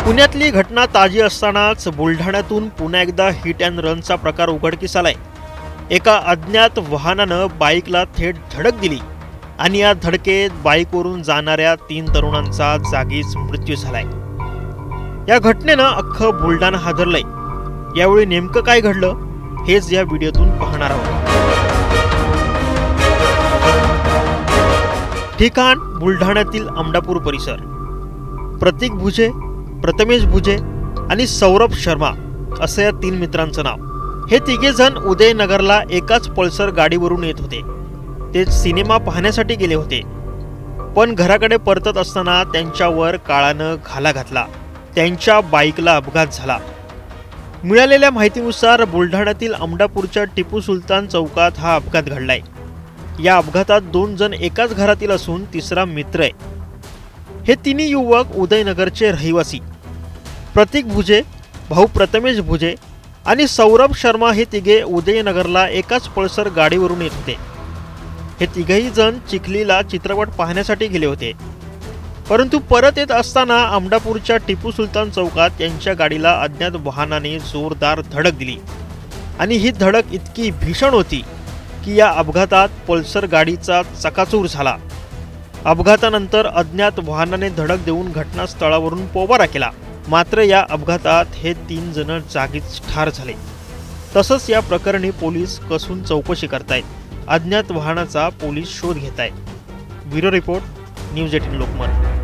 पुण्यातली घटना ताजी असतानाच बुलढाण्यातून पुन्हा एकदा हिट अँड रनचा प्रकार उघडकीस आलाय। एका अज्ञात वाहनानं बाईकला थेट धडक दिली आणि या धडकेत बाईकवरून जाणाऱ्या 3 तरुणांचा जागीच मृत्यू झालाय। या घटनेनं अख्खं बुलढाणा हादरलंय। यावेळी नेमकं काय घडलं हेच या व्हिडिओतून पाहणार आहोत। ठिकाण बुलढाण्यातील अमडापूर परिसर। प्रतीक भुजे, प्रथमेश भुजे आणि सौरभ शर्मा असं या 3 मित्रांचं नाव। हे तिघे जण उदयनगरला एकाच पल्सर गाडीवरून येत होते। ते सिनेमा पाहण्यासाठी गेले होते, पण घराकडे परतत असताना त्यांच्यावर काळानं घाला घातला। त्यांच्या बाईकला अपघात झाला। मिळालेल्या माहितीनुसार बुलढाण्यातील अमडापूरच्या टिपू सुलतान चौकात हा अपघात घडलाय। या अपघातात 2 जण एकाच घरातील असून तिसरा मित्र आहे। हे तिन्ही युवक उदयनगरचे रहिवासी। प्रतीक भुजे, भाऊ प्रथमेश भुजे आणि सौरभ शर्मा हे तिघे उदयनगरला एकाच पल्सर गाडीवरून येत होते। हे तिघही जण चिखलीला चित्रपट पाहण्यासाठी गेले होते, परंतु परत येत असताना अमडापूरच्या टिपू सुलतान चौकात त्यांच्या गाडीला अज्ञात वाहनाने जोरदार धडक दिली आणि ही धडक इतकी भीषण होती की या अपघातात पल्सर गाडीचा चकाचूर झाला। अपघातानंतर अज्ञात वाहनाने धडक देऊन घटनास्थळावरून पोबारा केला। मात्र या अपघातात हे 3 जण जागीच ठार झाले। तसंच या प्रकरणी पोलीस कसून चौकशी करतायत। अज्ञात वाहनाचा पोलीस शोध घेतायत। Bureau report, news 18 Lokmat.